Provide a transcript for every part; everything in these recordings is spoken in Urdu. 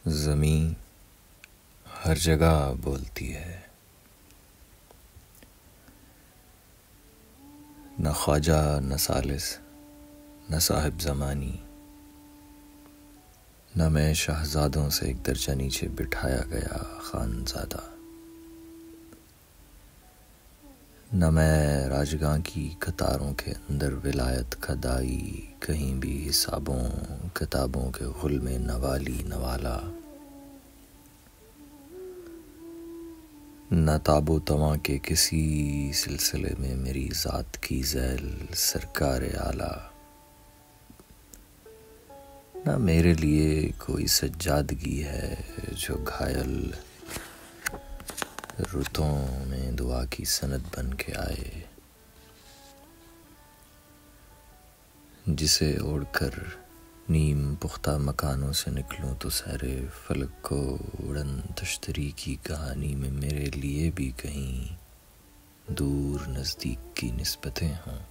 زمیں ہر جگہ بولتی ہے، نہ خواجہ نہ ثالث نہ صاحب زمانی، نہ میں شہزادوں سے ایک درجہ نیچے بٹھایا گیا خانزادہ، نہ میں راجگاں کی قطاروں کے اندر ولایت کا دائی، کہیں بھی حسابوں کتابوں کے غل میں نوالی نوالا، نہ تاب و تواں کے کسی سلسلے میں میری ذات کی ذیل سرکار اعلیٰ، نہ میرے لیے کوئی سجادگی ہے جو گھائل رتوں میں دعا کی سند بن کے آئے، جسے اوڑھ کر نیم پختہ مکانوں سے نکلوں تو سیر فلک کو اڑن تشتری کی کہانی میں میرے لیے بھی کہیں دور نزدیک کی نسبتیں ہوں۔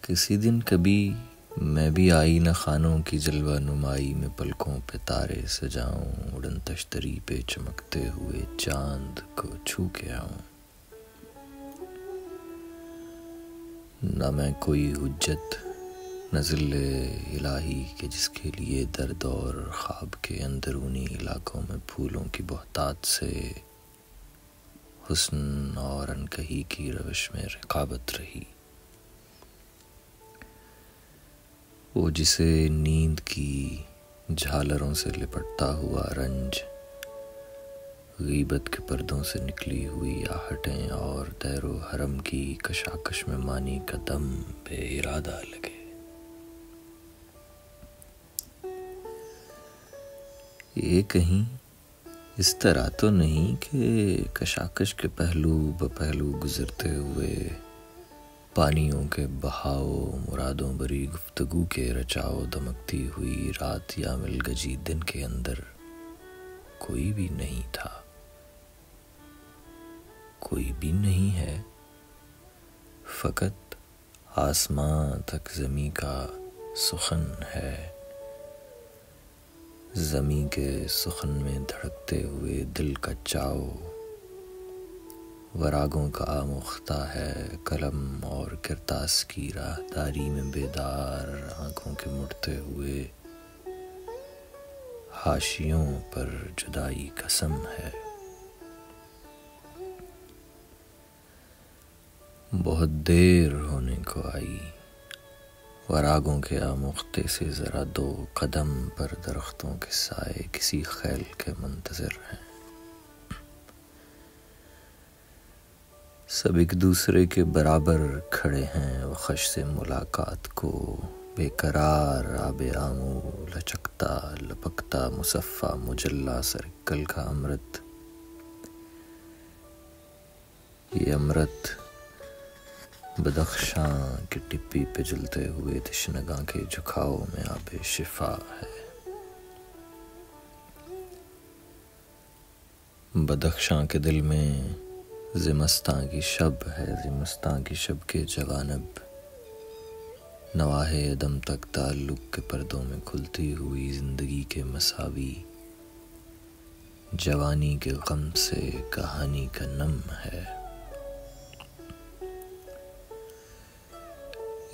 کسی دن کبھی میں بھی آئینہ خانوں کی جلوہ نمائی میں پلکوں پہ تارے سجاؤں، اڑن تشتری پہ چمکتے ہوئے چاند کو چھو کے آؤں، نہ میں کوئی حجت نہ ذل الہی کہ جس کے لیے درد اور خواب کے اندرونی علاقوں میں پھولوں کی بہتات سے حسن اور انکہی کی روش میں رقابت رہی، وہ جسے نیند کی جھالروں سے لپٹتا ہوا رنج، غیبت کے پردوں سے نکلی ہوئی آہٹیں اور دیر و حرم کی کشاکش میں مانی کا دم بے ارادہ لگے۔ یہ کہیں اس طرح تو نہیں کہ کشاکش کے پہلو بپہلو گزرتے ہوئے پانیوں کے بہاؤ مرادوں بری گفتگو کے رچاؤ دمکتی ہوئی رات یا ملگجی دن کے اندر کوئی بھی نہیں تھا، کوئی بھی نہیں ہے، فقط آسمان تک زمیں کا سخن ہے، زمیں کے سخن میں دھڑکتے ہوئے دل کا چاؤ، وراگوں کا آموختہ ہے قلم اور کرتاس کی راہداری میں بیدار آنکھوں کے مڑتے ہوئے حاشیوں پر جدائی قسم ہے۔ بہت دیر ہونے کو آئی، وراگوں کے آموختے سے ذرا دو قدم پر درختوں کے سائے کسی خیل کے منتظر ہیں، سب ایک دوسرے کے برابر کھڑے ہیں، وخش سے ملاقات کو بے قرار آب آمو لچکتا لپکتا مصفہ مجلہ سرکل کا امرت، یہ امرت بدخشاں کی ٹپی پہ جلتے ہوئے تشنگاں کے جھکاؤ میں آب شفا ہے، بدخشاں کے دل میں زمستاں کی شب ہے، زمستاں کی شب کے جوانب نواح عدم تک تعلق کے پردوں میں کھلتی ہوئی زندگی کے مساوی، جوانی کے غم سے کہانی کا نم ہے،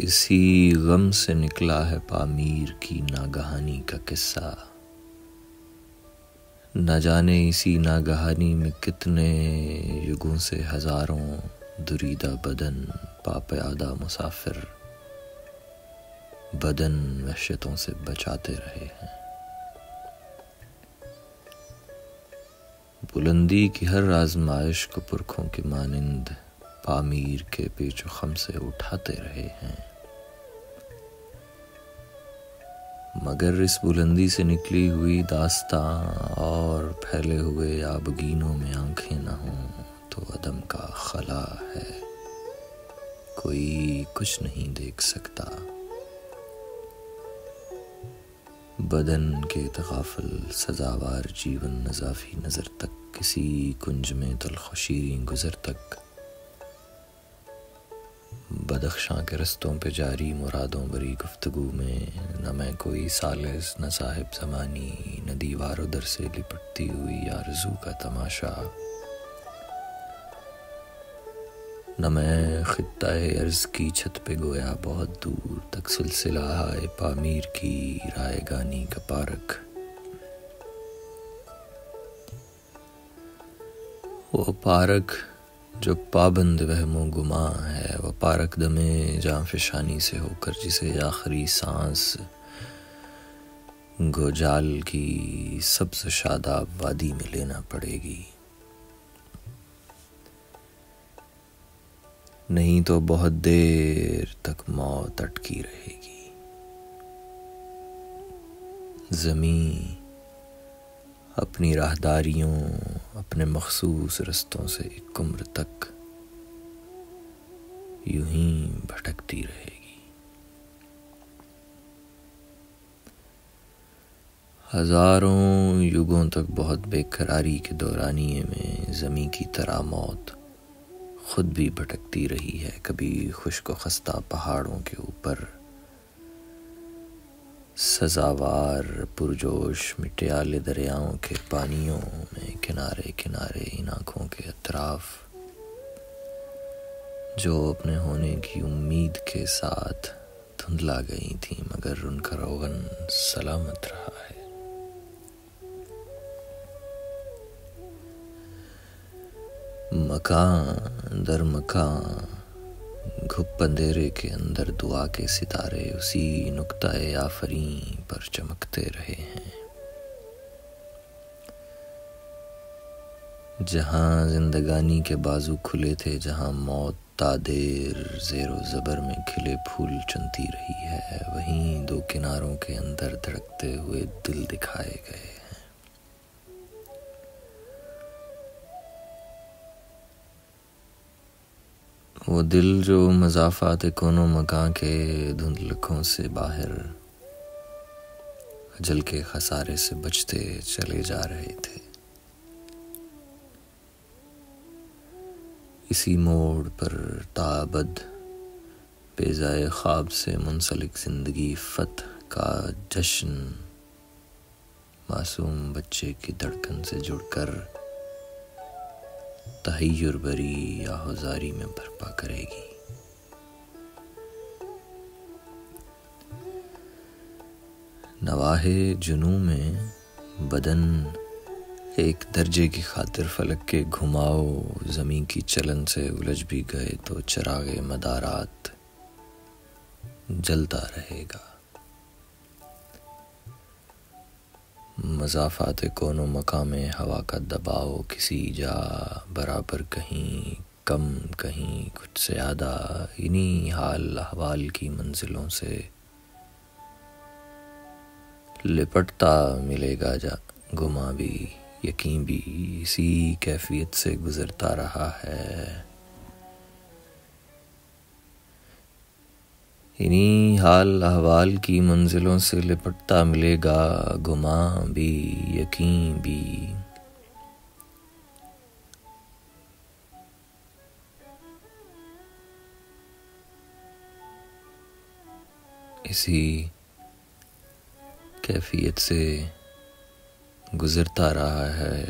اسی غم سے نکلا ہے پامیر کی ناگہانی کا قصہ، نہ جانے اسی ناگہانی میں کتنے یگوں سے ہزاروں دریدہ بدن پاپیادہ مسافر بدن وحشتوں سے بچاتے رہے ہیں، بلندی کی ہر آزمائش کو پرکھوں کے مانند پامیر کے پیچ و خم سے اٹھاتے رہے ہیں، مگر اس بلندی سے نکلی ہوئی داستاں اور پھیلے ہوئے آبگینوں میں آنکھیں نہ ہوں تو عدم کا خلا ہے، کوئی کچھ نہیں دیکھ سکتا، بدن کے تغافل سزاوار جیون نزافی نظر تک کسی کنج میں تلخ و شیریں گزر تک بدخشاں کے رستوں پہ جاری مرادوں بری گفتگو میں نہ میں کوئی ثالث نہ صاحب زمانی، نہ دیوار و در سے لپٹتی ہوئی آرزو کا تماشا، نہ میں خطہ ارض کی چھت پہ گویا بہت دور تک سلسلہ ہائے پامیر کی رائے گانی کا پارک۔ وہ پارک جو پابند وہم و گماں ہے، وہ پارک دمے جاں فشانی سے ہو کر جسے آخری سانس گوجال کی سبز شاداب وادی میں لینا پڑے گی، نہیں تو بہت دیر تک موت اٹکی رہے گی۔ زمین اپنی راہداریوں، اپنے مخصوص رستوں سے ایک عمر تک یوں ہی بھٹکتی رہے گی۔ ہزاروں یوگوں تک بہت بے قراری کے دورانیے میں زمین کی طرح موت خود بھی بھٹکتی رہی ہے، کبھی خشک و خستہ پہاڑوں کے اوپر سزاوار پرجوش مٹیالے دریاؤں کے پانیوں میں کنارے کنارے ان آنکھوں کے اطراف جو اپنے ہونے کی امید کے ساتھ دھندلا گئی تھیں، مگر ان کا روغن سلامت رہا ہے۔ مکان در مکان گھپ اندھیرے کے اندر دعا کے ستارے اسی نقطۂ آفریں پر چمکتے رہے ہیں، جہاں زندگانی کے بازو کھلے تھے، جہاں موت تادیر زیر و زبر میں کھلے پھول چنتی رہی ہے، وہیں دو کناروں کے اندر دھڑکتے ہوئے دل دکھائے گئے ہیں۔ وہ دل جو مضافات کون و مکان کے دھندلکوں سے باہر اجل کے خسارے سے بچتے چلے جا رہے تھے، اسی موڑ پر تابد بیضائے خواب سے منسلک زندگی فتح کا جشن معصوم بچے کی دھڑکن سے جڑ کر تحیر بری آہوزاری میں برپا کرے گی۔ نواحِ جنوں میں بدن ایک درجے کی خاطر فلک کے گھماؤ زمین کی چلن سے الجھ بھی گئے تو چراغ مدارات جلتا رہے گا۔ مضافات کون و مکان میں ہوا کا دباؤ کسی جا برابر، کہیں کم کہیں کچھ زیادہ، انہی حال احوال کی منزلوں سے لپٹتا ملے گا گماں بھی، یقین بھی اسی کیفیت سے گزرتا رہا ہے۔ انہی حال احوال کی منزلوں سے لپٹتا ملے گا گماں بھی، یقین بھی۔ اسی کیفیت سے گزرتا رہا ہے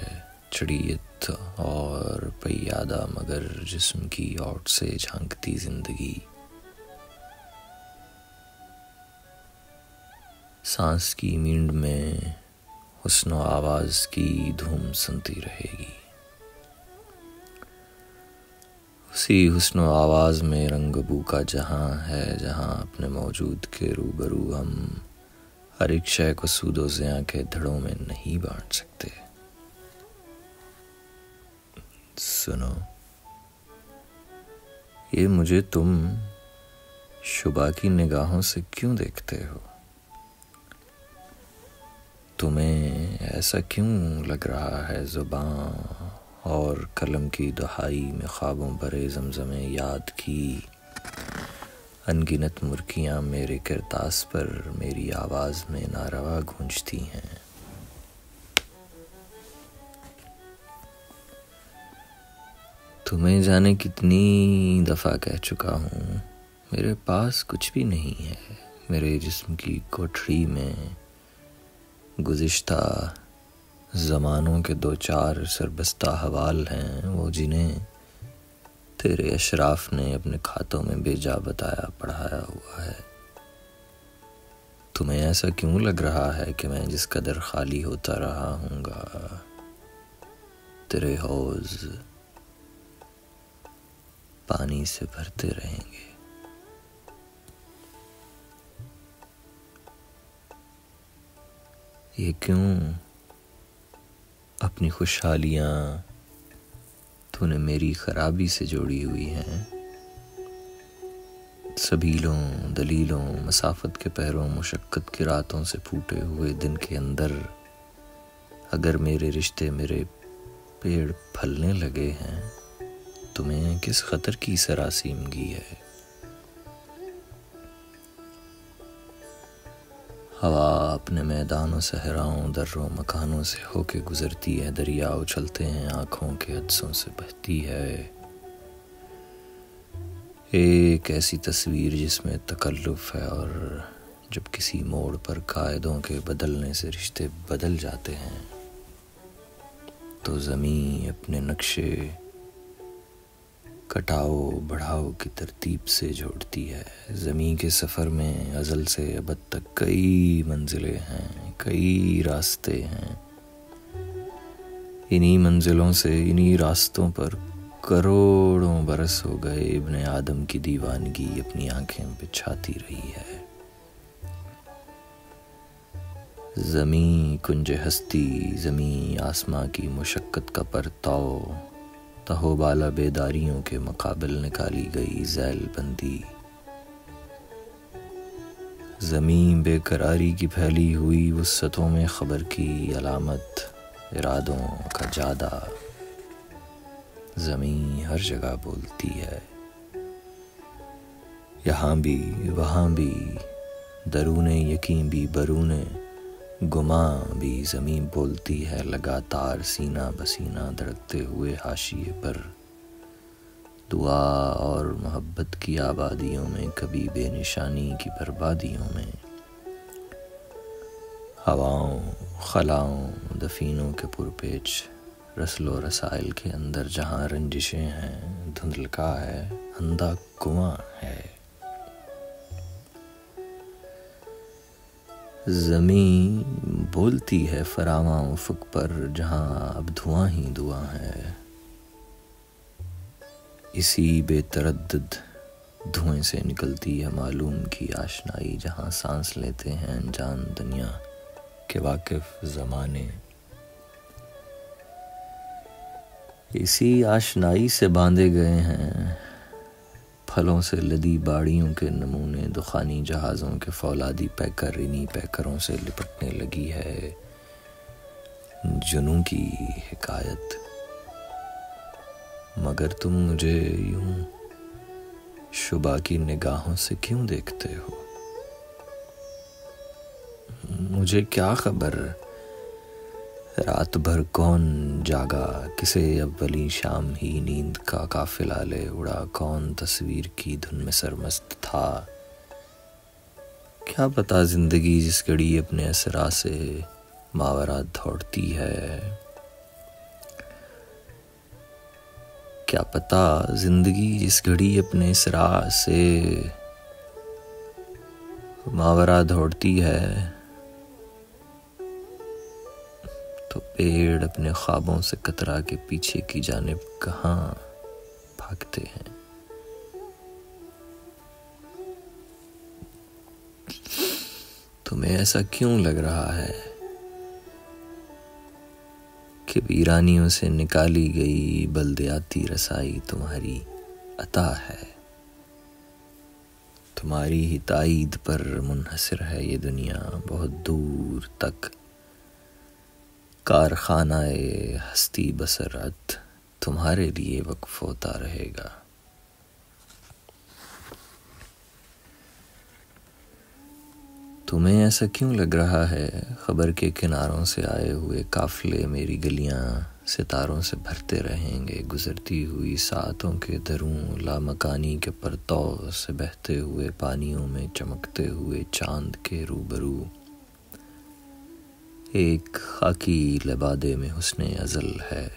چڑیت اور پیادہ مگر جسم کی اوٹ سے جھانکتی زندگی۔ سانس کی مینڈ میں حسن و آواز کی دھوم سنتی رہے گی، اسی حسن و آواز میں رنگ بو کا جہاں ہے، جہاں اپنے موجود کے روبرو ہم ہر ایک شے کو سود و زیاں کے دھڑوں میں نہیں بانٹ سکتے۔ سنو، یہ مجھے تم شبہ کی نگاہوں سے کیوں دیکھتے ہو؟ تمہیں ایسا کیوں لگ رہا ہے زباں اور قلم کی دہائی میں خوابوں بھرے زمزمے یاد کی انگنت مرکیاں میرے کرتاس پر میری آواز میں ناروا گونجتی ہیں؟ تمہیں جانے کتنی دفعہ کہہ چکا ہوں میرے پاس کچھ بھی نہیں ہے، میرے جسم کی کوٹھری میں گزشتہ زمانوں کے 2-4 سربستہ حوال ہیں، وہ جنہیں تیرے اشراف نے اپنے کھاتوں میں بھیجا، بتایا، پڑھایا ہوا ہے۔ تمہیں ایسا کیوں لگ رہا ہے کہ میں جس قدر خالی ہوتا رہا ہوں گا، تیرے حوض پانی سے بھرتے رہیں گے؟ یہ کیوں اپنی خوشحالیاں تو نے میری خرابی سے جوڑی ہوئی ہیں؟ سبیلوں، دلیلوں، مسافت کے پہروں، مشقت کی راتوں سے پھوٹے ہوئے دن کے اندر اگر میرے رشتے، میرے پیڑ پھلنے لگے ہیں، تمہیں کس خطر کی سراسیمگی ہے؟ ہوا اپنے میدانوں، صحراؤں، دروں، مکانوں سے ہو کے گزرتی ہے، دریا اچھلتے ہیں، آنکھوں کے عدسوں سے بہتی ہے۔ ایک ایسی تصویر جس میں تکلف ہے، اور جب کسی موڑ پر قائدوں کے بدلنے سے رشتے بدل جاتے ہیں تو زمین اپنے نقشے کٹاؤ بڑھاؤ کی ترتیب سے جوڑتی ہے۔ زمین کے سفر میں ازل سے ابد تک کئی منزلیں ہیں، کئی راستے ہیں۔ انہی منزلوں سے، انہی راستوں پر کروڑوں برس ہو گئے، ابن آدم کی دیوانگی اپنی آنکھیں بچھاتی رہی ہے۔ زمین کنج ہستی، زمین آسماں کی مشقت کا پرتاؤ، تہو بالا بیداریوں کے مقابل نکالی گئی ذیل بندی۔ زمین بے قراری کی پھیلی ہوئی وسعتوں میں خبر کی علامت، ارادوں کا جادہ۔ زمین ہر جگہ بولتی ہے، یہاں بھی وہاں بھی، درون یقین بھی برون گماں بھی، زمین بولتی ہے لگاتار، سینہ بسینہ دھڑکتے ہوئے حاشیے پر۔ دعا اور محبت کی آبادیوں میں، کبھی بے نشانی کی بربادیوں میں، ہواؤں، خلاؤں، دفینوں کے پرپیچ رسل و رسائل کے اندر جہاں رنجشیں ہیں، دھندلکا ہے، اندھا کنواں ہے۔ زمین بولتی ہے فراواں افق پر، جہاں اب دھواں ہی دھواں ہے۔ اسی بے تردد دھوئیں سے نکلتی ہے معلوم کی آشنائی، جہاں سانس لیتے ہیں انجان دنیا کے واقف زمانے۔ اسی آشنائی سے باندھے گئے ہیں پھلوں سے لدی باڑیوں کے نمونے، دخانی جہازوں کے فولادی پیکر، انہی پیکروں سے لپٹنے لگی ہے جنوں کی حکایت۔ مگر تم مجھے یوں شبہ کی نگاہوں سے کیوں دیکھتے ہو؟ مجھے کیا خبر رات بھر کون جاگا، کسے اولی شام ہی نیند کا قافلہ لے اڑا، کون تصویر کی دھن میں سرمست تھا؟ کیا پتا زندگی جس گھڑی اپنے اسرا سے ماورا دوڑتی ہے، کیا پتا زندگی جس گھڑی اپنے اسرا سے ماورا دوڑتی ہے، تو پیڑ اپنے خوابوں سے کترا کے پیچھے کی جانب کہاں بھاگتے ہیں؟ تمہیں ایسا کیوں لگ رہا ہے کہ ویرانیوں سے نکالی گئی بلدیاتی رسائی تمہاری عطا ہے؟ تمہاری ہی تائید پر منحصر ہے یہ دنیا، بہت دور تک کارخانہ ہستی بسرت تمہارے لیے وقف ہوتا رہے گا۔ تمہیں ایسا کیوں لگ رہا ہے خبر کے کناروں سے آئے ہوئے قافلے میری گلیاں ستاروں سے بھرتے رہیں گے، گزرتی ہوئی ساعتوں کے دروں لامکانی کے پرتو سے بہتے ہوئے پانیوں میں چمکتے ہوئے چاند کے روبرو ایک خاکی لبادے میں حسن ازل ہے۔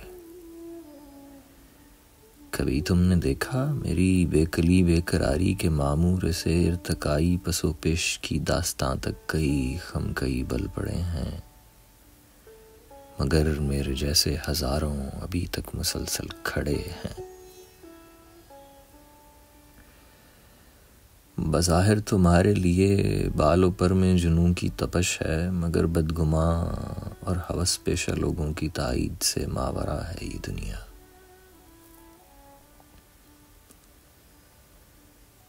کبھی تم نے دیکھا میری بے کلی بے قراری کے معمور سے ارتقائی پس و پیش کی داستاں تک کئی خم کئی بل پڑے ہیں، مگر میرے جیسے ہزاروں ابھی تک مسلسل کھڑے ہیں۔ بظاہر تمہارے لیے بال و پر میں جنوں کی تپش ہے، مگر بدگماں اور ہوس پیشہ لوگوں کی تائید سے ماورا ہے یہ دنیا۔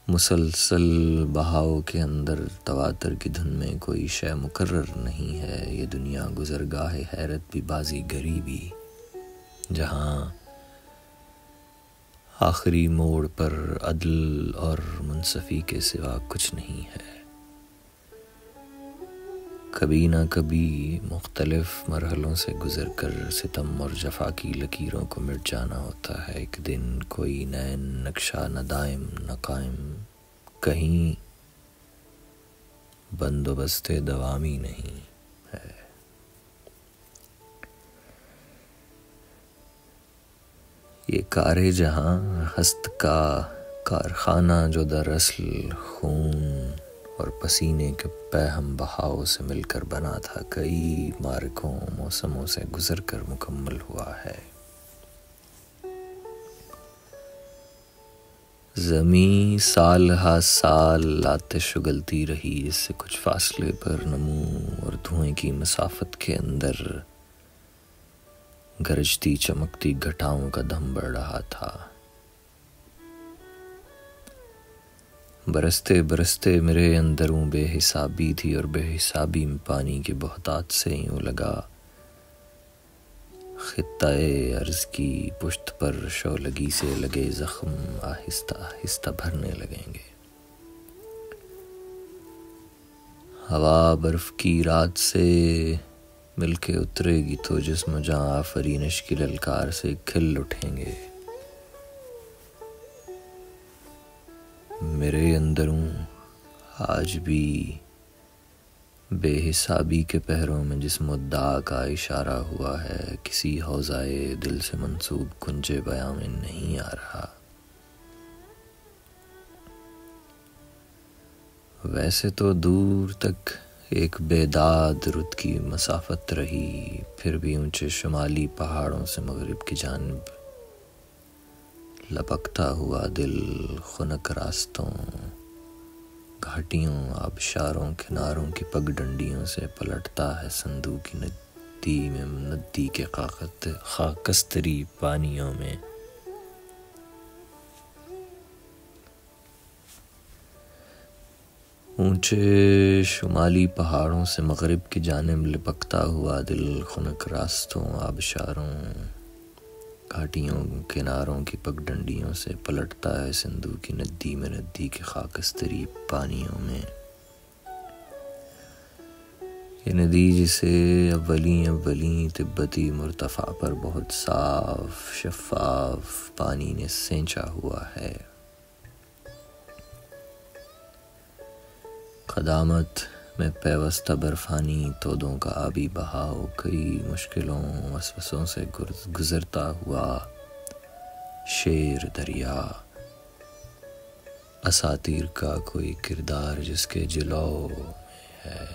مسلسل بہاؤ کے اندر تواتر کی دھن میں کوئی شے مقرر نہیں ہے، یہ دنیا گزرگاہ حیرت بھی بازی گری بھی، جہاں آخری موڑ پر عدل اور منصفی کے سوا کچھ نہیں ہے۔ کبھی نہ کبھی مختلف مرحلوں سے گزر کر ستم اور جفا کی لکیروں کو مٹ جانا ہوتا ہے۔ ایک دن کوئی نین نقشہ نہ دائم نہ قائم، کہیں بندوبست دوامی نہیں ہے۔ یہ کار جہاں ہست کا کارخانہ جو دراصل خون اور پسینے کے پہ ہم بہاؤ سے مل کر بنا تھا، کئی مارکوں موسموں سے گزر کر مکمل ہوا ہے۔ زمیں سال ہا سال آتش اگلتی رہی، جس سے کچھ فاصلے پر نمو اور دھوئیں کی مسافت کے اندر گرجتی چمکتی گھٹاؤں کا دم بڑھ رہا تھا۔ برستے برستے میرے اندروں بے حسابی تھی، اور بے حسابی میں پانی کی بہتات سے یوں لگا خطۂ ارض کی پشت پر شولگی سے لگے زخم آہستہ آہستہ بھرنے لگیں گے۔ ہوا برف کی رات سے مل کے اترے گی تو جسم جہاں آفرینش کی للکار سے کھل اٹھیں گے۔ میرے اندروں آج بھی بے حسابی کے پہروں میں جس مدعا کا اشارہ ہوا ہے، کسی حوضۂ دل سے منسوب کنجِ بیاں میں نہیں آ رہا۔ ویسے تو دور تک ایک بیداد رت کی مسافت رہی، پھر بھی اونچے شمالی پہاڑوں سے مغرب کی جانب لپکتا ہوا دل خنک راستوں، گھاٹیوں، آبشاروں، کناروں کی پگ ڈنڈیوں سے پلٹتا ہے سندھو کی ندی میں، ندی کے خاکستری پانیوں میں۔ اونچے شمالی پہاڑوں سے مغرب کی جانب لپکتا ہوا دل خنک راستوں، آبشاروں، گھاٹیوں، کناروں کی پگ ڈنڈیوں سے پلٹتا ہے سندھو کی ندی میں، ندی کے خاکستری پانیوں میں۔ یہ ندی جسے اولیں تبتی مرتفع پر بہت صاف شفاف پانی نے سینچا ہوا ہے۔ قدامت میں پیوستہ برفانی تودوں کا آبی بہاؤ کئی مشکلوں وسوسوں سے گزرتا ہوا شیر دریا، اساطیر کا کوئی کردار جس کے جلو میں ہے۔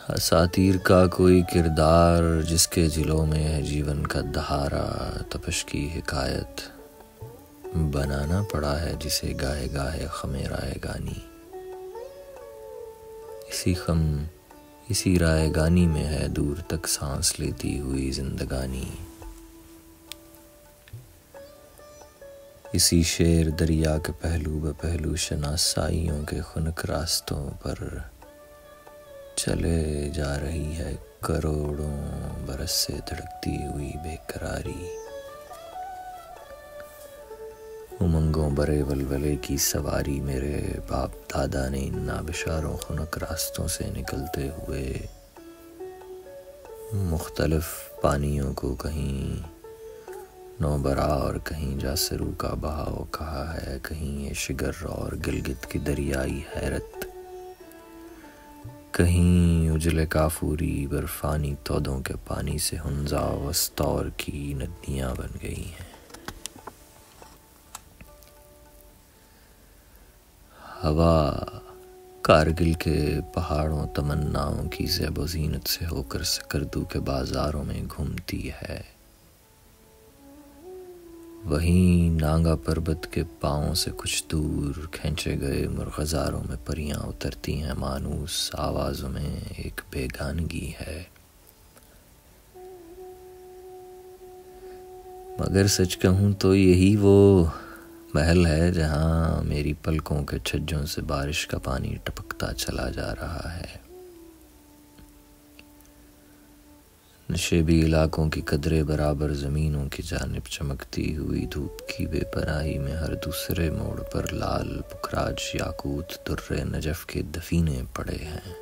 اساطیر کا کوئی کردار جس کے جلو میں ہے، جیون کا دہارا تپش کی حکایت بنانا پڑا ہے، جسے گاہے گاہے خمِ رائے گانی۔ اسی رائے گانی میں ہے دور تک سانس لیتی ہوئی زندگانی۔ اسی شیر دریا کے پہلو بہ پہلو شناسائیوں کے خنک راستوں پر چلے جا رہی ہے کروڑوں برس سے دھڑکتی ہوئی بے قراری۔ امنگوں برے ولولے کی سواری میرے باپ دادا نے ان نابشاروں خنک راستوں سے نکلتے ہوئے مختلف پانیوں کو کہیں نوبرا اور کہیں جاسرو کا بہاؤ کہا ہے، کہیں یہ شگر اور گلگت کی دریائی حیرت، کہیں اجلے کافوری برفانی تودوں کے پانی سے ہنزا وستور کی ندیاں بن گئی ہیں۔ ہوا کارگل کے پہاڑوں تمناؤں کی زیب و زینت سے ہو کر سکردو کے بازاروں میں گھومتی ہے، وہیں نانگا پربت کے پاؤں سے کچھ دور کھینچے گئے مرغزاروں میں پریاں اترتی ہیں، مانوس آوازوں میں ایک بیگانگی ہے۔ مگر سچ کہوں تو یہی وہ محل ہے جہاں میری پلکوں کے چھجوں سے بارش کا پانی ٹپکتا چلا جا رہا ہے۔ نشیبی علاقوں کی قدرے برابر زمینوں کی جانب چمکتی ہوئی دھوپ کی بے پناہی میں ہر دوسرے موڑ پر لال پکھراج یاقوت درے نجف کے دفینے پڑے ہیں۔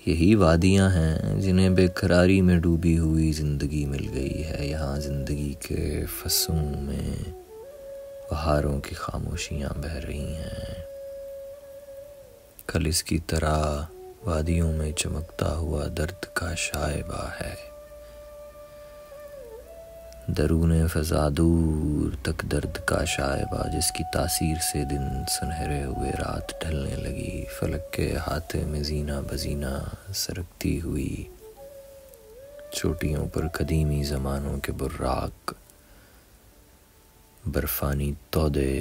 یہی وادیاں ہیں جنہیں بے قراری میں ڈوبی ہوئی زندگی مل گئی ہے۔ یہاں زندگی کے فصوں میں بہاروں کی خاموشیاں بہہ رہی ہیں۔ کل اس کی طرح وادیوں میں چمکتا ہوا درد کا شائبہ ہے۔ درون فضا دور تک درد کا شائبہ، جس کی تاثیر سے دن سنہرے ہوئے رات ڈھلنے لگی، فلک کے احاطے میں زینہ بزینہ سرکتی ہوئی چوٹیوں پر قدیمی زمانوں کے براق برفانی تودے،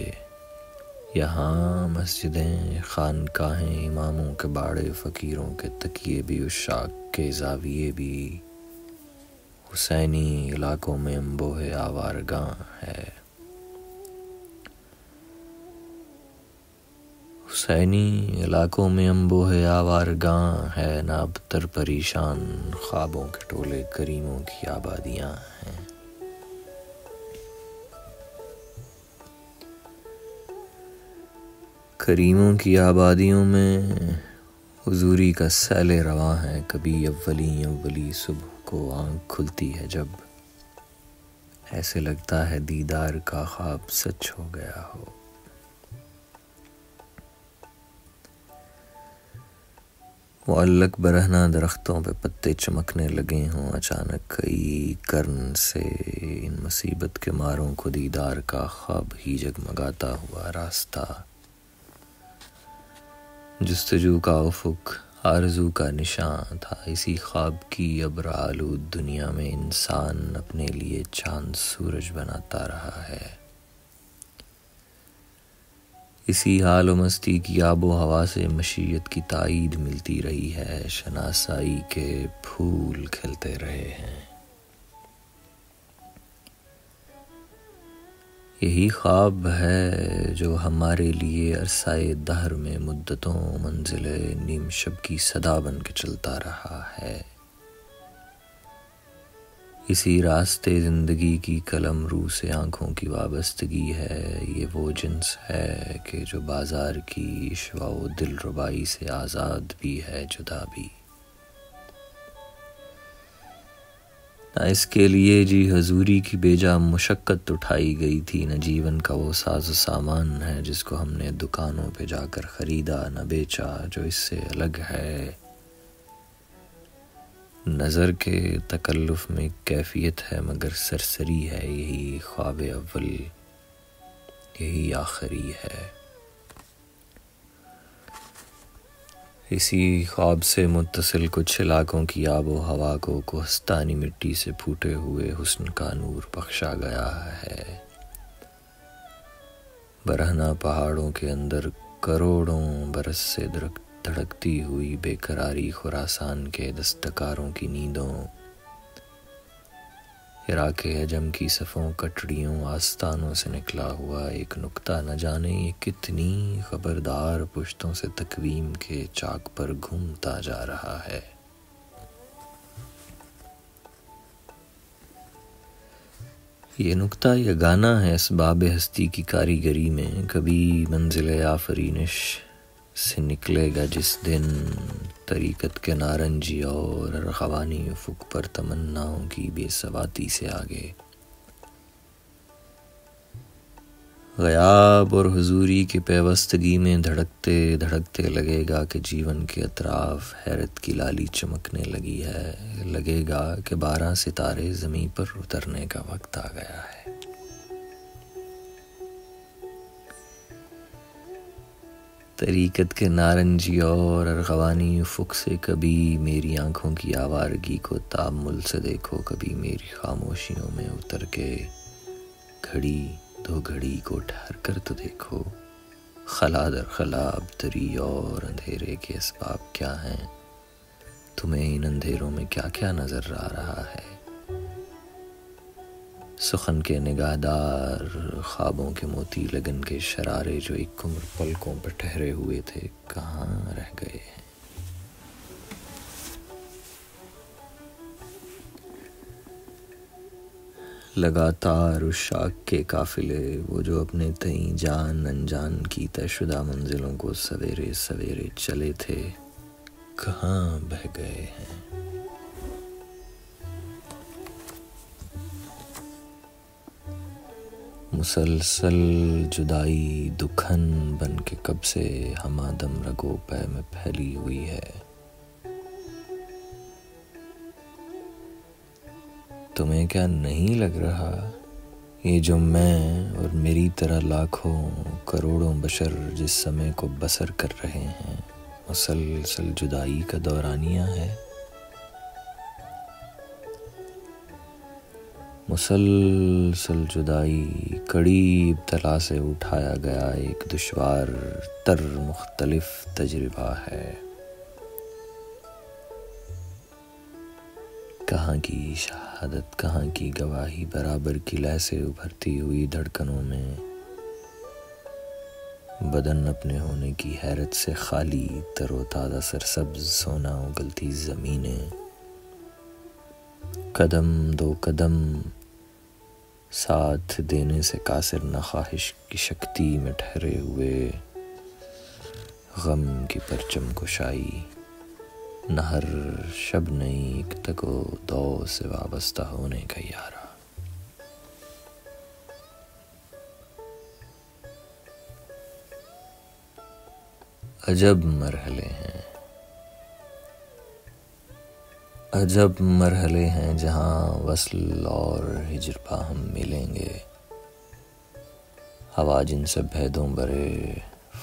یہاں مسجدیں، خانقاہیں، اماموں کے باڑے، فقیروں کے تکیے بھی، عشاق کے زاویے بھی، حسینی علاقوں میں انبوہ آوارگاں ہے۔ حسینی علاقوں میں انبوہ آوارگاں ہے، نابتر پریشان خوابوں کے ٹولے کریموں کی آبادیاں ہیں۔ کریموں کی آبادیوں میں حضوری کا سیل رواں ہے۔ کبھی اولی صبح کو آنکھ کھلتی ہے جب ایسے لگتا ہے دیدار کا خواب سچ ہو گیا ہو۔ معلق برہنہ درختوں پہ پتے چمکنے لگے ہوں، اچانک کئی قرن سے ان مصیبت کے ماروں کو دیدار کا خواب ہی جگمگاتا ہوا راستہ، جستجو کا افق، آرزو کا نشان تھا۔ اسی خواب کی ابر آلود دنیا میں انسان اپنے لیے چاند سورج بناتا رہا ہے۔ اسی حال و مستی کی آب و ہوا سے مشیت کی تائید ملتی رہی ہے، شناسائی کے پھول کھلتے رہے ہیں۔ یہی خواب ہے جو ہمارے لیے عرصۂ دہر میں مدتوں منزل نیم شب کی صدا بن کے چلتا رہا ہے۔ اسی راستے زندگی کی قلم رو سے آنکھوں کی وابستگی ہے۔ یہ وہ جنس ہے کہ جو بازار کی عشوہ و دل ربائی سے آزاد بھی ہے، جدا بھی۔ نہ اس کے لیے جی حضوری کی بیجا مشقت اٹھائی گئی تھی، نہ جیون کا وہ ساز و سامان ہے جس کو ہم نے دکانوں پہ جا کر خریدا، نہ بیچا جو اس سے الگ ہے۔ نظر کے تکلف میں کیفیت ہے مگر سرسری ہے، یہی خواب اول، یہی آخری ہے۔ اسی خواب سے متصل کچھ علاقوں کی آب و ہوا کو کوہستانی مٹی سے پھوٹے ہوئے حسن کا نور بخشا گیا ہے۔ برہنہ پہاڑوں کے اندر کروڑوں برس سے دھڑکتی ہوئی بے قراری خراسان کے دستکاروں کی نیندوں، عراق عجم کی صفوں کٹڑیوں آستانوں سے نکلا ہوا ایک نکتہ نہ جانے یہ کتنی خبردار پشتوں سے تقویم کے چاک پر گھومتا جا رہا ہے۔ یہ نکتہ یا گانا ہے اسباب ہستی کی کاریگری میں، کبھی منزل آفرینش سے نکلے گا جس دن طریقت کے نارنجی اور ارغوانی افق پر تمناؤں کی بے ثباتی سے آگے غیاب اور حضوری کی پیوستگی میں دھڑکتے دھڑکتے لگے گا کہ جیون کے اطراف حیرت کی لالی چمکنے لگی ہے، لگے گا کہ 12 ستارے زمیں پر اترنے کا وقت آ گیا ہے۔ طریقت کے نارنجی اور ارغوانی افق سے کبھی میری آنکھوں کی آوارگی کو تأمل سے دیکھو، کبھی میری خاموشیوں میں اتر کے گھڑی دو گھڑی کو ٹھہر کر تو دیکھو، خلا در خلا ابتری اور اندھیرے کے اسباب کیا ہیں، تمہیں ان اندھیروں میں کیا کیا نظر آ رہا ہے۔ سخن کے نگاہدار خوابوں کے موتی لگن کے شرارے جو ایک عمر پلکوں پر ٹھہرے ہوئے تھے کہاں رہ گئے ہیں۔ لگاتار عشاق کے قافلے، وہ جو اپنے تئیں جان انجان کی طے شدہ منزلوں کو سویرے سویرے چلے تھے کہاں بہ گئے ہیں۔ مسلسل جدائی دکھن بن کے کب سے ہمادم رگو پے میں پھیلی ہوئی ہے۔ تمہیں کیا نہیں لگ رہا یہ جو میں اور میری طرح لاکھوں کروڑوں بشر جس سمے کو بسر کر رہے ہیں مسلسل جدائی کا دورانیہ ہے؟ مسلسل جدائی کڑی ابتلا سے اٹھایا گیا ایک دشوار تر مختلف تجربہ ہے۔ کہاں کی شہادت، کہاں کی گواہی، برابر کی لے سے ابھرتی ہوئی دھڑکنوں میں بدن اپنے ہونے کی حیرت سے خالی، تر و تازہ سرسبز سونا اگلتی زمینیں، قدم دو قدم ساتھ دینے سے قاصر نخواہش کی شکتی میں ٹھہرے ہوئے غم کی پرچم کشائی، نہ ہر شب نئی ایک تک و دو سے وابستہ ہونے کا یارہ۔ عجب مرحلے ہیں، عجب مرحلے ہیں جہاں وصل اور ہجر باہم ملیں گے۔ ہوا جن سے بھیدوں برے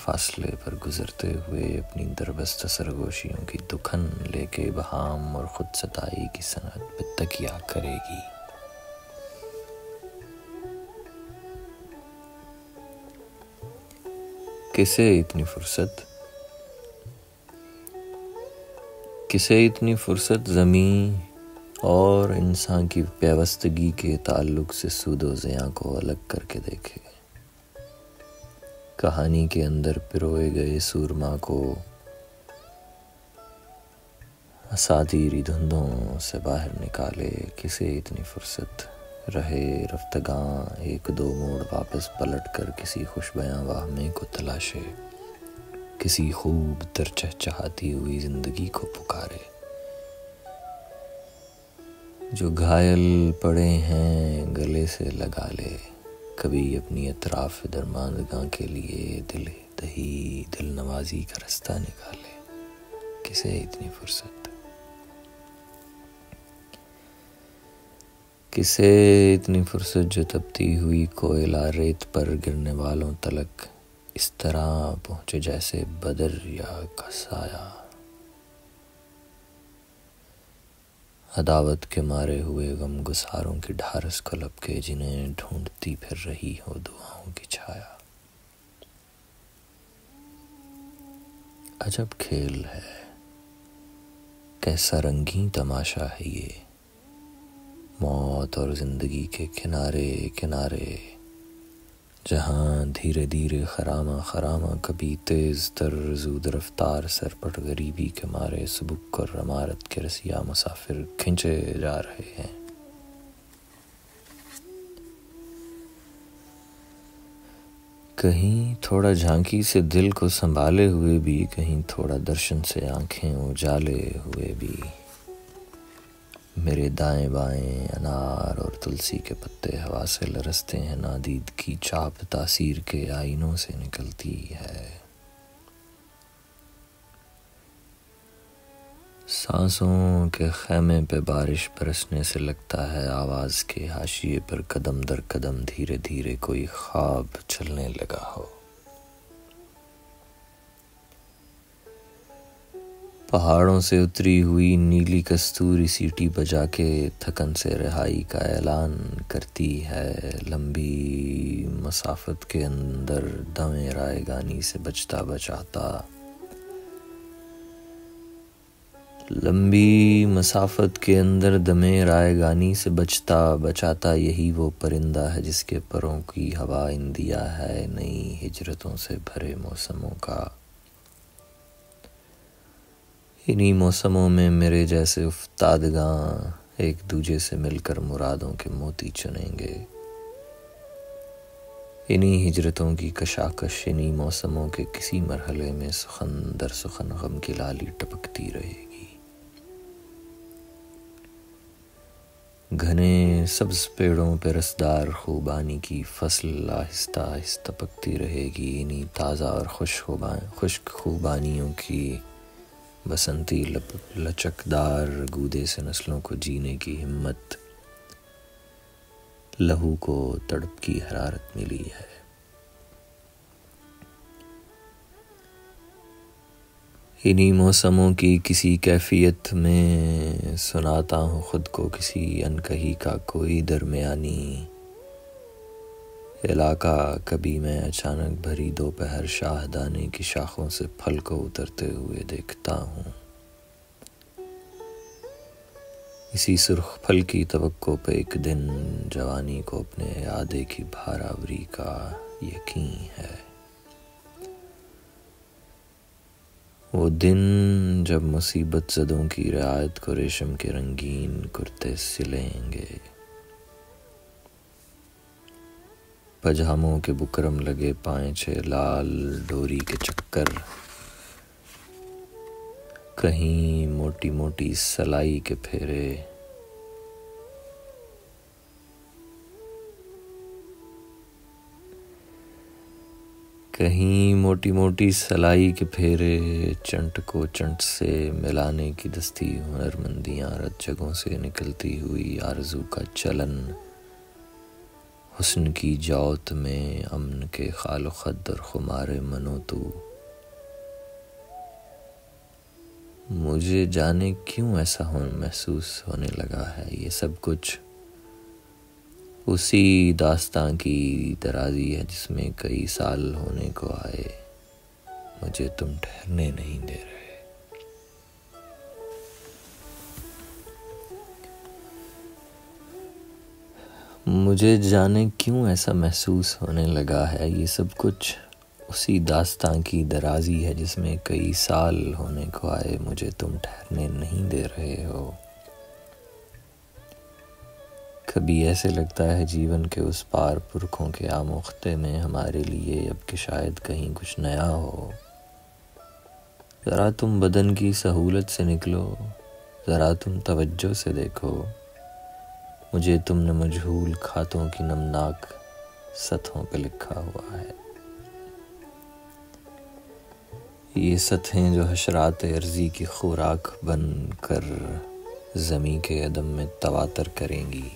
فاصلے پر گزرتے ہوئے اپنی دربستہ سرگوشیوں کی دکھن لے کے بہام اور خود ستائی کی صنعت پہ تکیہ کرے گی۔ کسے اتنی فرصت، کسے اتنی فرصت زمین اور انسان کی پیوستگی کے تعلق سے سود و زیاں کو الگ کر کے دیکھے، کہانی کے اندر پروئے گئے سورما کو اساطیری دھندوں سے باہر نکالے۔ کسے اتنی فرصت، رہے رفتگاں ایک دو موڑ واپس پلٹ کر کسی خوش بیاں واہمے کو تلاشے، کسی خوب تر چہچہاتی ہوئی زندگی کو پکارے۔ جو گھائل پڑے ہیں گلے سے لگا لے، کبھی اپنی اطراف درماندگاں کے لیے دل دہی دل نوازی کا رستہ نکالے۔ کسے اتنی فرصت، کسے اتنی فرصت جو تپتی ہوئی کوئلہ ریت پر گرنے والوں تلک اس طرح پہنچے جیسے بدر یا کا سایہ، عداوت کے مارے ہوئے غم گساروں کی ڈھارس کو لپکے جنہیں ڈھونڈتی پھر رہی ہو دعاؤں کی چھایا۔ عجب کھیل ہے، کیسا رنگین تماشا ہے یہ، موت اور زندگی کے کنارے کنارے، جہاں دھیرے دھیرے خرامہ خرامہ کبھی تیز تر زود رفتار سرپٹ غریبی کے مارے سبک اور عمارت کے رسیا مسافر کھنچے جا رہے ہیں۔ کہیں تھوڑا جھانکی سے دل کو سنبھالے ہوئے بھی، کہیں تھوڑا درشن سے آنکھیں اجالے ہوئے بھی، میرے دائیں بائیں انار اور تلسی کے پتے ہوا سے لرزتے ہیں، نادید کی چاپ تاثیر کے آئینوں سے نکلتی ہے۔ سانسوں کے خیمے پہ بارش برسنے سے لگتا ہے آواز کے حاشیے پر قدم در قدم دھیرے دھیرے کوئی خواب چلنے لگا ہو۔ پہاڑوں سے اتری ہوئی نیلی کستوری سیٹی بجا کے تھکن سے رہائی کا اعلان کرتی ہے، لمبی مسافت کے اندر دم رائے گانی سے بچتا بچاتا یہی وہ پرندہ ہے جس کے پروں کی ہوا اندیا ہے نئی ہجرتوں سے بھرے موسموں کا۔ انہی موسموں میں میرے جیسے افتادگاں ایک دوجے سے مل کر مرادوں کے موتی چنیں گے۔ انہی ہجرتوں کی کشاکش، انہی موسموں کے کسی مرحلے میں سخن در سخن غم کی لالی ٹپکتی رہے گی۔ گھنے سبز پیڑوں پہ رسدار خوبانی کی فصل آہستہ آہستہ پکتی رہے گی، انہی تازہ اور خشک خوبانیوں کی بسنتی لچکدار گودے سے نسلوں کو جینے کی ہمت، لہو کو تڑپ کی حرارت ملی ہے۔ انہی موسموں کی کسی کیفیت میں سناتا ہوں خود کو کسی انکہی کا کوئی درمیانی علاقہ، کبھی میں اچانک بھری دوپہر شاہدانے کی شاخوں سے پھل کو اترتے ہوئے دیکھتا ہوں۔ اسی سرخ پھل کی توقع پہ ایک دن جوانی کو اپنے ارادے کی بھاراوری کا یقین ہے۔ وہ دن جب مصیبت زدوں کی رعایت کو ریشم کے رنگین کرتے سلیں گے، پجاموں کے بکرم لگے پائچے لال ڈوری کے چکر، کہیں موٹی موٹی سلائی کے پھیرے، کہیں موٹی موٹی سلائی کے پھیرے، چنٹ کو چنٹ سے ملانے کی دستی ہنرمندیاں، رت جگہوں سے نکلتی ہوئی آرزو کا چلن، حسن کی جوت میں امن کے خال و خد اور خمار منوتو۔ مجھے جانے کیوں ایسا محسوس ہونے لگا ہے، یہ سب کچھ اسی داستان کی درازی ہے جس میں کئی سال ہونے کو آئے، مجھے تم ٹھہرنے نہیں دے رہے۔ مجھے جانے کیوں ایسا محسوس ہونے لگا ہے، یہ سب کچھ اسی داستان کی درازی ہے جس میں کئی سال ہونے کو آئے، مجھے تم ٹھہرنے نہیں دے رہے ہو۔ کبھی ایسے لگتا ہے جیون کے اس پار پرکھوں کے آموختے میں ہمارے لیے اب کہ شاید کہیں کچھ نیا ہو۔ ذرا تم بدن کی سہولت سے نکلو، ذرا تم توجہ سے دیکھو، مجھے تم نے مجہول کھاتوں کی نمناک سطحوں پہ لکھا ہوا ہے۔ یہ سطحیں جو حشرات ارضی کی خوراک بن کر زمیں کے عدم میں تواتر کریں گی،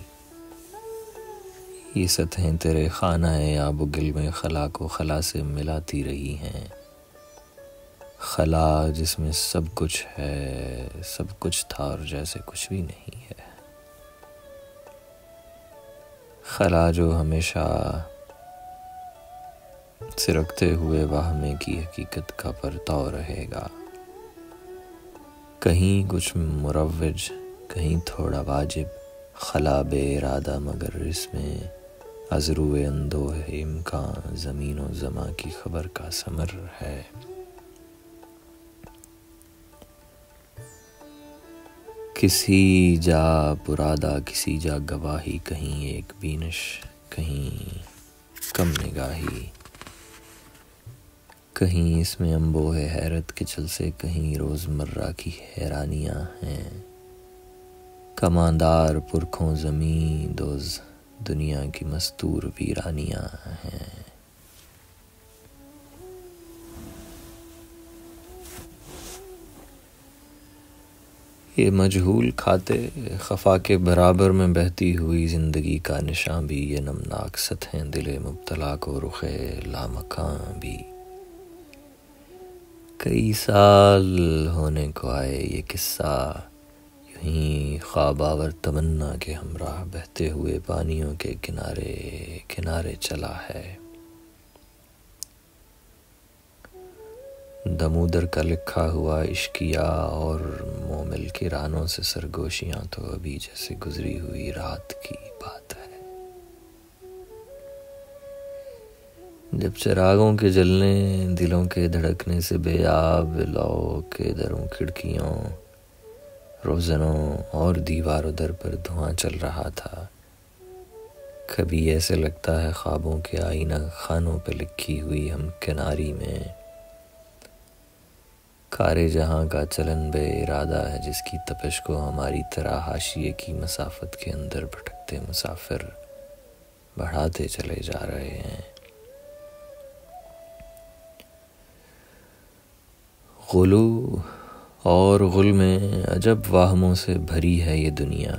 یہ سطحیں تیرے خانہ آب و گل میں خلا کو خلا سے ملاتی رہی ہیں، خلا جس میں سب کچھ ہے، سب کچھ تھا اور جیسے کچھ بھی نہیں ہے، خلا جو ہمیشہ سرکتے ہوئے واہمے کی حقیقت کا پرتاؤ رہے گا، کہیں کچھ مروج، کہیں تھوڑا واجب، خلا بے ارادہ مگر اس میں ازروِ اندوہ امکان زمین و زماں کی خبر کا ثمر ہے۔ کسی جا برادہ، کسی جا گواہی، کہیں ایک بینش، کہیں کم نگاہی، کہیں اس میں انبوہ حیرت کے جلسے، کہیں روزمرہ کی حیرانیاں ہیں۔ کماندار پرکھوں زمین دوز دنیا کی مستور ویرانیاں ہیں۔ یہ مجہول کھاتے خفا کے برابر میں بہتی ہوئی زندگی کا نشاں بھی، یہ نمناک سطحیں دل مبتلا کو رخ لامکاں بھی۔ کئی سال ہونے کو آئے یہ قصہ یوں ہی خواب آور تمنا کے ہمراہ بہتے ہوئے پانیوں کے کنارے کنارے چلا ہے۔ دمودر کا لکھا ہوا عشقیہ اور مومل کی رانوں سے سرگوشیاں تو ابھی جیسے گزری ہوئی رات کی بات ہے۔ جب چراغوں کے جلنے، دلوں کے دھڑکنے سے بے آب لو کے دروں کھڑکیوں، روزنوں اور دیواروں در پر دھواں چل رہا تھا، کبھی ایسے لگتا ہے خوابوں کے آئینہ خانوں پہ لکھی ہوئی ہم کناری میں کارے جہاں کا چلن بے ارادہ ہے، جس کی تپش کو ہماری طرح حاشیے کی مسافت کے اندر بھٹکتے مسافر بڑھاتے چلے جا رہے ہیں۔ غلو اور غل میں عجب واہموں سے بھری ہے یہ دنیا۔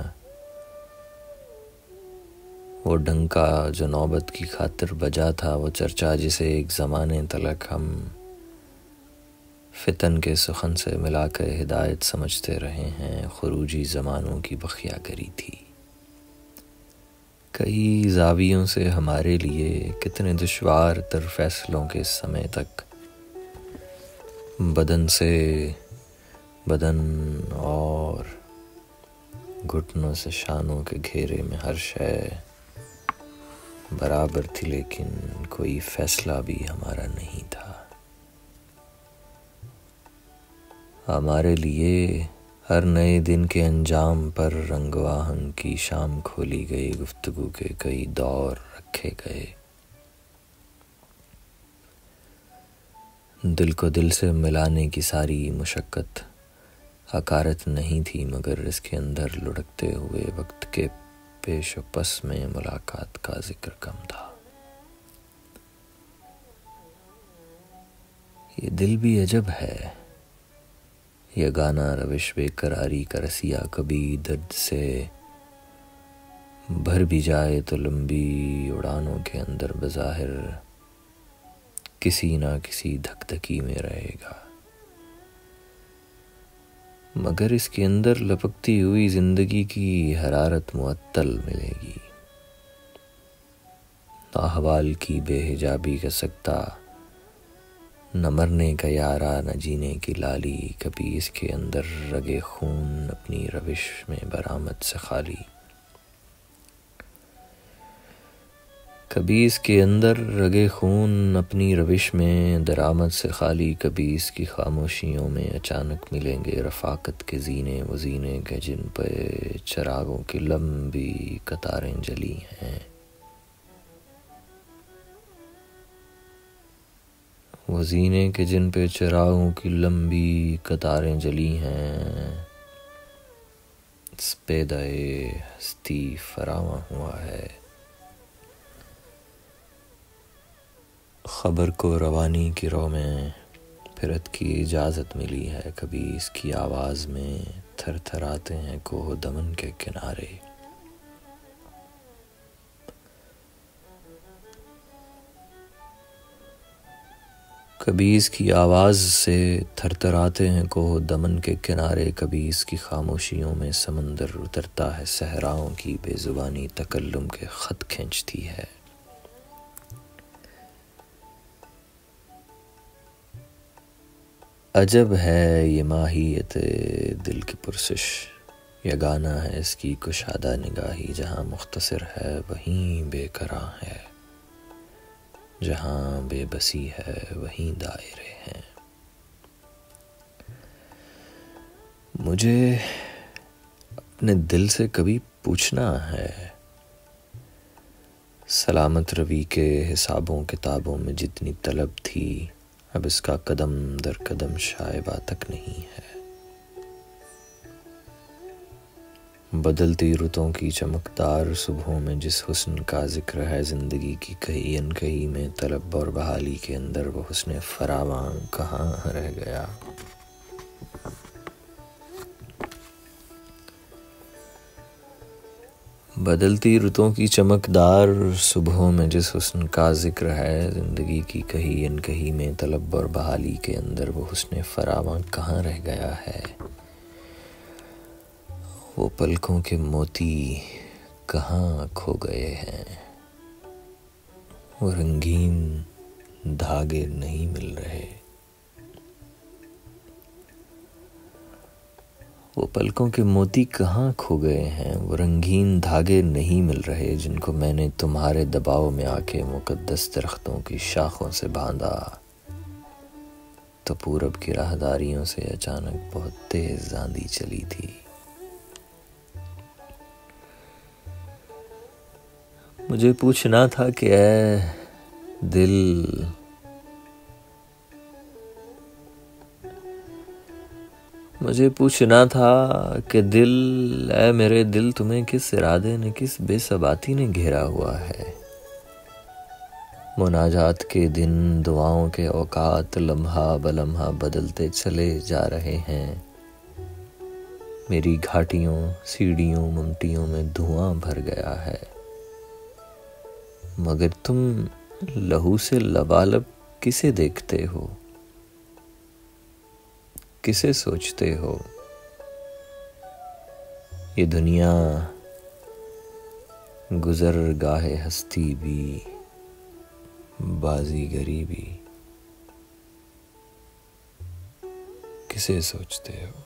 وہ ڈنکا جو نوبت کی خاطر بجا تھا، وہ چرچا جسے ایک زمانے تلک ہم فتن کے سخن سے ملا کر ہدایت سمجھتے رہے ہیں، خروجی زمانوں کی بخیا گری تھی۔ کئی زاویوں سے ہمارے لیے کتنے دشوار تر فیصلوں کے سمے تک بدن سے بدن اور گھٹنوں سے شانوں کے گھیرے میں ہر شے برابر تھی، لیکن کوئی فیصلہ بھی ہمارا نہیں تھا۔ ہمارے لیے ہر نئے دن کے انجام پر رنگواہن کی شام کھولی گئی، گفتگو کے کئی دور رکھے گئے۔ دل کو دل سے ملانے کی ساری مشقت حقارت نہیں تھی، مگر اس کے اندر لڑکتے ہوئے وقت کے پیش و پس میں ملاقات کا ذکر کم تھا۔ یہ دل بھی عجب ہے، یہ گانا روش بے قراری کا رسیا، کبھی درد سے بھر بھی جائے تو لمبی اڑانوں کے اندر بظاہر کسی نہ کسی دھک دھکی میں رہے گا، مگر اس کے اندر لپکتی ہوئی زندگی کی حرارت معطل ملے گی۔ نہ احوال کی بے حجابی کا سکتا، نہ مرنے کا یارا، نہ جینے کی لالی، کبھی اس کے اندر رگے خون اپنی روش میں برآمد سے خالی، کبھی اس کے اندر رگے خون اپنی روش میں درآمد سے خالی، کبھی اس کی خاموشیوں میں اچانک ملیں گے رفاقت کے زینے، وہ زینے کے جن پہ چراغوں کی لمبی قطاریں جلی ہیں، وہ زینے کے جن پہ چراغوں کی لمبی قطاریں جلی ہیں۔ سپیدۂ ہستی فراواں ہوا ہے، خبر کو روانی کی رو میں پھرت کی اجازت ملی ہے، کبھی اس کی آواز میں تھر تھر آتے ہیں کوہ دمن کے کنارے، کبھی اس کی آواز سے تھر تھر آتے ہیں کوہ دمن کے کنارے، کبھی اس کی خاموشیوں میں سمندر اترتا ہے، صحراؤں کی بے زبانی تکلم کے خط کھینچتی ہے۔ عجب ہے یہ ماہیت دل کی پرسش، یہ گانا ہے اس کی کشادہ نگاہی، جہاں مختصر ہے وہیں بے قراں ہے، جہاں بے بسی ہے وہیں دائرے ہیں۔ مجھے اپنے دل سے کبھی پوچھنا ہے، سلامت روی کے حسابوں کتابوں میں جتنی طلب تھی، اب اس کا قدم در قدم شائبہ تک نہیں ہے۔ بدلتی رتوں کی چمکدار صبحوں میں جس حسن کا ذکر ہے زندگی کی کہیں انکہی میں، طلب اور بحالی کے اندر وہ حسن فراواں کہاں رہ گیا۔ بدلتی رتوں کی چمکدار صبحوں میں جس حسن کا ذکر ہے زندگی کی کہیں انکہی میں، طلب اور بحالی کے اندر وہ حسن فراواں کہاں رہ گیا ہے۔ وہ پلکوں کے موتی کہاں کھو گئے ہیں، وہ رنگین دھاگے نہیں مل رہے۔ وہ پلکوں کے موتی کہاں کھو گئے ہیں، وہ رنگین دھاگے نہیں مل رہے، جن کو میں نے تمہارے دباؤ میں آ کے مقدس درختوں کی شاخوں سے باندھا تو پورب کی راہداریوں سے اچانک بہت تیز آندھی چلی تھی۔ مجھے پوچھنا تھا کہ اے دل، مجھے پوچھنا تھا کہ دل، اے میرے دل، تمہیں کس ارادے نے، کس بے ثباتی نے گھیرا ہوا ہے۔ مناجات کے دن، دعاؤں کے اوقات لمحہ بلمحہ بدلتے چلے جا رہے ہیں۔ میری گھاٹیوں، سیڑھیوں، ممٹیوں میں دھواں بھر گیا ہے، مگر تم لہو سے لبالب کسے دیکھتے ہو، کسے سوچتے ہو۔ یہ دنیا گزرگاہ ہستی بھی، بازیگری بھی، کسے سوچتے ہو۔